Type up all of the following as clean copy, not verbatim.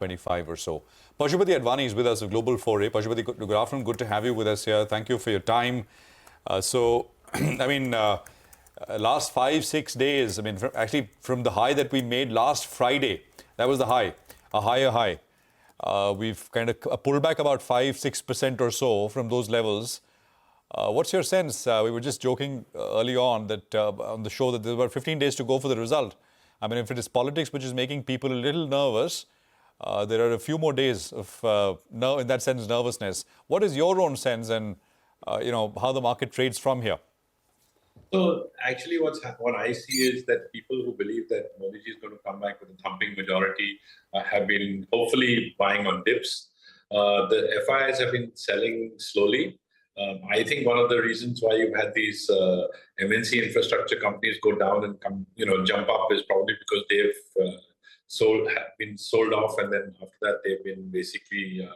25 or so. Pashupati Advani is with us of Global Foray. Pashupati, good afternoon. Good to have you with us here. Thank you for your time. Last 5-6 days, actually from the high that we made last Friday, that was the high, a higher high. We've kind of pulled back about 5-6% or so from those levels. What's your sense? We were just joking early on that on the show that there were 15 days to go for the result. If it is politics which is making people a little nervous, there are a few more days of, in that sense, nervousness. What is your own sense and, how the market trades from here? So actually what I see is that people who believe that Modi ji is going to come back with a thumping majority have been hopefully buying on dips. The FIIs have been selling slowly. I think one of the reasons why you've had these MNC infrastructure companies go down and come, jump up is probably because they've been sold off, and then after that they've been basically,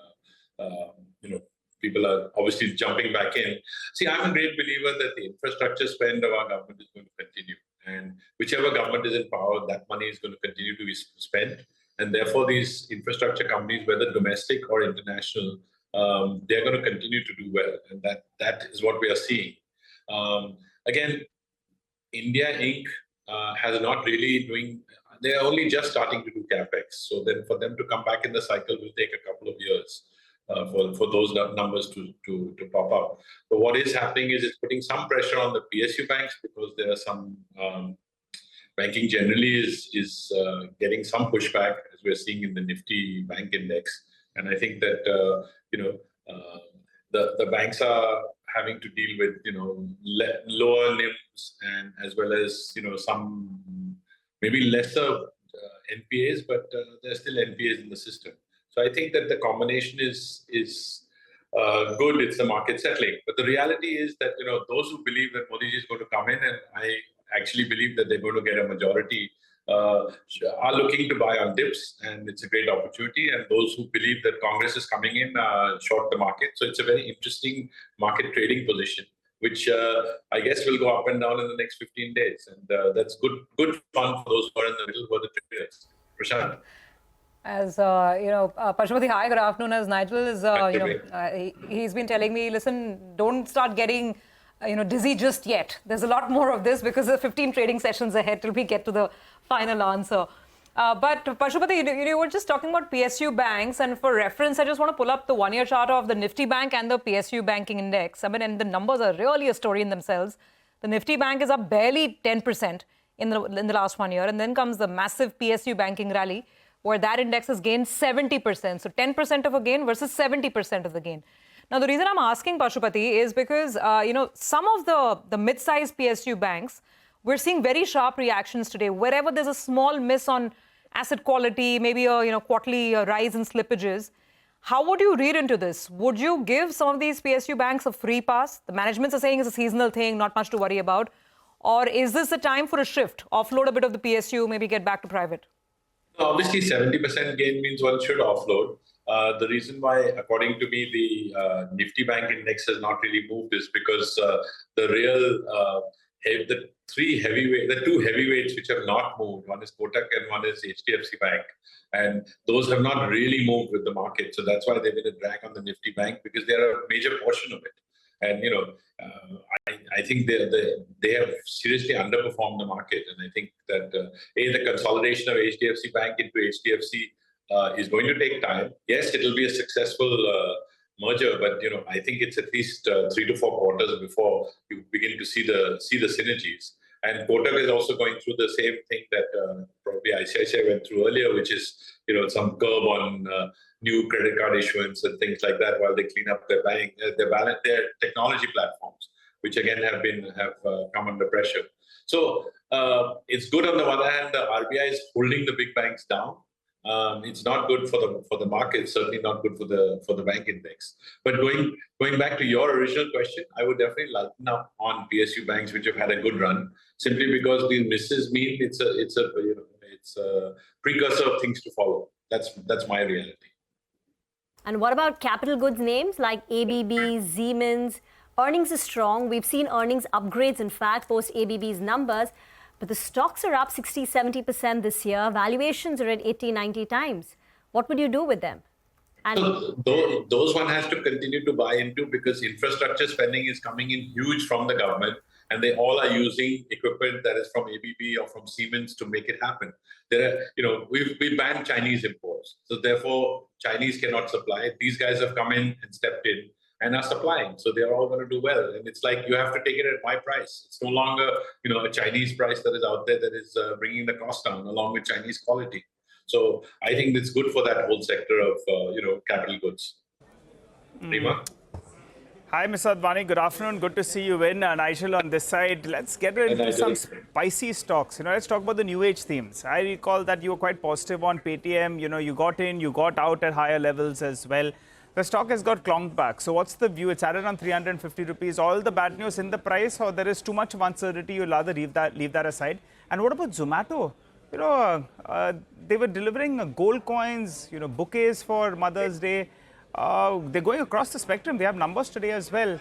people are obviously jumping back in. See, I'm a great believer that the infrastructure spend of our government is going to continue, and whichever government is in power, that money is going to continue to be spent, and therefore these infrastructure companies, whether domestic or international, they're going to continue to do well, and that is what we are seeing. Again, India Inc. has not really doing. They are only just starting to do capex. So then, for them to come back in the cycle will take a couple of years for those numbers to pop up. But what is happening is it's putting some pressure on the PSU banks, because there are some banking generally is getting some pushback, as we're seeing in the Nifty bank index. And I think that the banks are having to deal with lower NIMs, and as well as some maybe lesser NPAs, but there's still NPAs in the system. So I think that the combination is good. It's the market settling. But the reality is that those who believe that Modi ji is going to come in, and I actually believe that they're going to get a majority, are looking to buy on dips, and it's a great opportunity. And those who believe that Congress is coming in short the market. So it's a very interesting market trading position, which I guess will go up and down in the next 15 days. And that's good fun for those who are in the middle, who are the traders. Prashant. As Pashupati, hi, good afternoon. As Nigel is, he's been telling me, listen, don't start getting dizzy just yet. There's a lot more of this because there are 15 trading sessions ahead till we get to the final answer. But Pashupati, you were just talking about PSU banks, and for reference, I just want to pull up the one-year chart of the Nifty Bank and the PSU banking index. And the numbers are really a story in themselves. The Nifty Bank is up barely 10% in the last 1 year, and then comes the massive PSU banking rally, where that index has gained 70%. So 10% of a gain versus 70% of the gain. Now, the reason I'm asking, Pashupati, is because, some of the mid-sized PSU banks, we're seeing very sharp reactions today. Wherever there's a small miss on asset quality, maybe a quarterly rise in slippages, how would you read into this? Would you give some of these PSU banks a free pass? The managements are saying it's a seasonal thing, not much to worry about. Or is this a time for a shift? Offload a bit of the PSU, maybe get back to private? Obviously, 70% gain means one should offload. The reason why, according to me, the Nifty Bank index has not really moved is because the two heavyweights which have not moved, one is Kotak and one is HDFC Bank, and those have not really moved with the market. So that's why they've been a drag on the Nifty Bank, because they are a major portion of it. And I think they have seriously underperformed the market, and I think that the consolidation of HDFC Bank into HDFC is going to take time. Yes, it will be a successful merger, but I think it's at least 3 to 4 quarters before you begin to see the synergies. And Kotak is also going through the same thing that probably ICICI went through earlier, which is some curb on new credit card issuance and things like that, while they clean up their technology platforms, which again have come under pressure. So it's good on the one hand. The RBI is holding the big banks down. It's not good for the market. Certainly not good for the bank index. But going back to your original question, I would definitely lighten up on PSU banks which have had a good run, simply because these misses mean it's a precursor of things to follow. That's my reality. And what about capital goods names like ABB, Siemens? Earnings is strong. We've seen earnings upgrades, in fact, post ABB's numbers. But the stocks are up 60-70% this year. Valuations are at 80-90 times. What would you do with them? And So those one has to continue to buy into because infrastructure spending is coming in huge from the government, and they all are using equipment that is from ABB or from Siemens to make it happen. There are, we banned Chinese imports, so therefore Chinese cannot supply. These guys have come in and stepped in and are supplying, so they're all going to do well. And it's like you have to take it at my price. It's no longer a Chinese price that is out there that is bringing the cost down along with Chinese quality. So I think it's good for that whole sector of capital goods. Rima? Hi, Mr. Advani. Good afternoon. Good to see you in. Nigel on this side. Let's get into some spicy stocks. Let's talk about the new age themes. I recall that you were quite positive on Paytm. You got in, you got out at higher levels as well. The stock has got clonked back. So what's the view? It's at around 350 rupees. All the bad news in the price, or there is too much of uncertainty? You'll rather leave that aside. And what about Zomato? They were delivering gold coins, bouquets for Mother's Day. They're going across the spectrum. They have numbers today as well.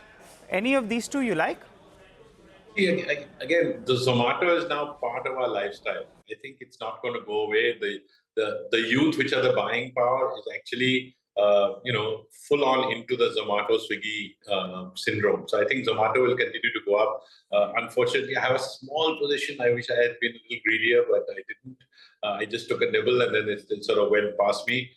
Any of these two you like? Again, the Zomato is now part of our lifestyle. I think it's not going to go away. The youth, which are the buying power, is actually full on into the Zomato Swiggy syndrome. So I think Zomato will continue to go up. Unfortunately, I have a small position. I wish I had been a little greedier, but I didn't. I just took a nibble and then it sort of went past me.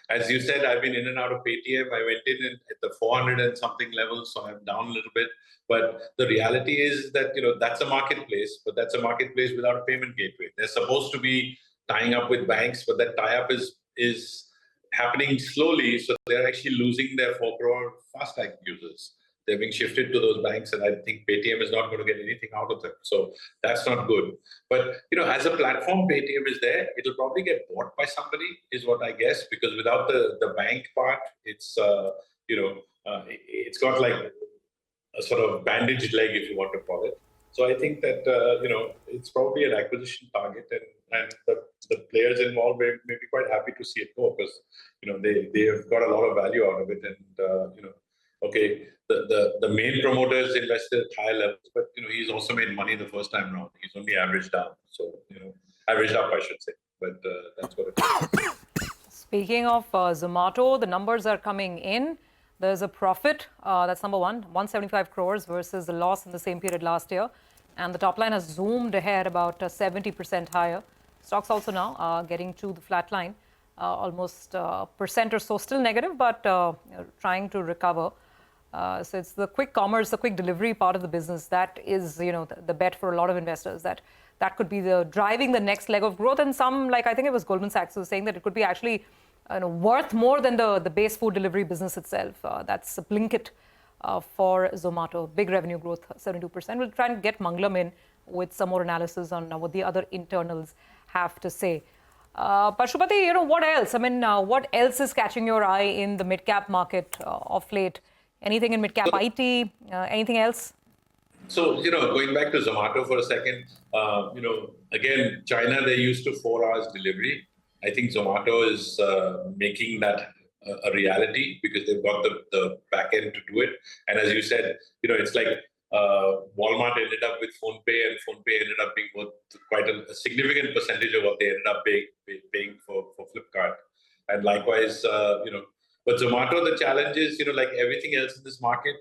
As you said, I've been in and out of Paytm. I went in at the 400 and something level, so I'm down a little bit. But the reality is that that's a marketplace, but that's a marketplace without a payment gateway. They're supposed to be tying up with banks, but that tie-up is happening slowly. So they're actually losing their 4 crore FASTag users. They're being shifted to those banks, and I think Paytm is not going to get anything out of them. So that's not good. But as a platform, Paytm is there. It'll probably get bought by somebody, is what I guess, because without the bank part, it's it's got like a sort of bandaged leg, if you want to call it. So I think that it's probably an acquisition target, and the players involved may be quite happy to see it go because they have got a lot of value out of it, and okay, the main promoters invested at high levels, but he's also made money the first time round. He's only averaged down, so averaged up, I should say. But that's what it is. Speaking of Zomato, the numbers are coming in. There's a profit, that's number one, 175 crores versus the loss in the same period last year. And the top line has zoomed ahead about 70% higher. Stocks also now getting to the flat line, almost a percent or so, still negative, but trying to recover. So it's the quick commerce, the quick delivery part of the business that is, the bet for a lot of investors, that could be the driving the next leg of growth. And some, like I think it was Goldman Sachs, was saying that it could be actually worth more than the base food delivery business itself. That's a Blinkit for Zomato. Big revenue growth, 72%. We'll try and get Mangalam in with some more analysis on what the other internals have to say. Pashupati, what else? I mean, what else is catching your eye in the mid-cap market of late? Anything in mid-cap IT? Anything else? So, going back to Zomato for a second, again, China, they're used to 4 hours delivery. I think Zomato is making that a reality because they've got the back end to do it. And as you said, it's like Walmart ended up with PhonePe, and PhonePe ended up being worth quite a significant percentage of what they ended up paying for Flipkart. And likewise, but Zomato, the challenge is, like everything else in this market,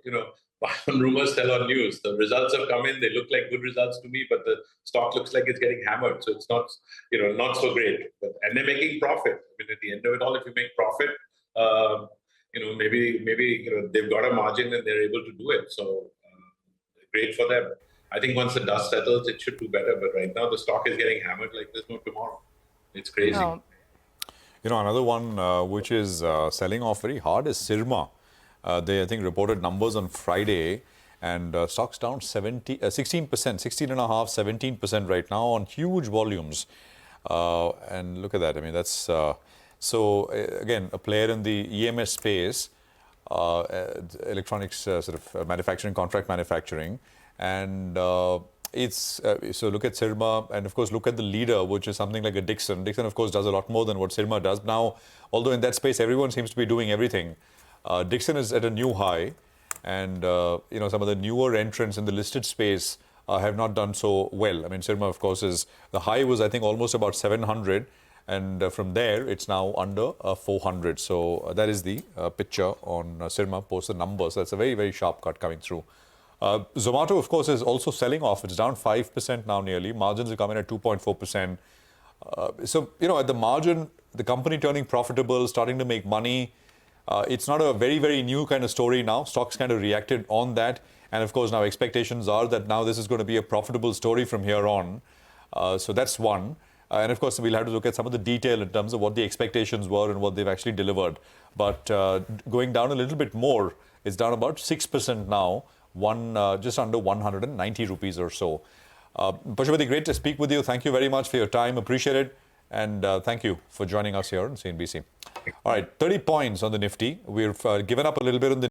buy on rumors, sell on news. The results have come in; they look like good results to me, but the stock looks like it's getting hammered. So it's not, not so great. And they're making profit. I mean, at the end of it all, if you make profit, maybe they've got a margin and they're able to do it. So great for them. I think once the dust settles, it should do better. But right now, the stock is getting hammered like there's no tomorrow. It's crazy. No. Another one which is selling off very hard is Sirma. They, I think, reported numbers on Friday, and stocks down 16%, 16.5%, 17% right now on huge volumes. And look at that. I mean, that's again, a player in the EMS space, electronics sort of manufacturing, contract manufacturing, and it's so look at Sirma, and of course look at the leader, which is something like a Dixon. Dixon, of course, does a lot more than what Sirma does now. Although in that space, everyone seems to be doing everything. Dixon is at a new high, and some of the newer entrants in the listed space have not done so well. I mean, Sirma, of course, the high was, I think, almost about 700, And from there, it's now under 400. So that is the picture on Sirma post the numbers. That's a very, very sharp cut coming through. Zomato, of course, is also selling off. It's down 5% now nearly. Margins are coming at 2.4%. So, at the margin, the company turning profitable, starting to make money. It's not a very, very new kind of story now. Stocks kind of reacted on that. And of course, now expectations are that now this is going to be a profitable story from here on. So that's one. And of course, we'll have to look at some of the detail in terms of what the expectations were and what they've actually delivered. But going down a little bit more, it's down about 6% now, just under 190 rupees or so. Pashupati, great to speak with you. Thank you very much for your time. Appreciate it. And thank you for joining us here on CNBC. All right, 30 points on the Nifty. We've given up a little bit on the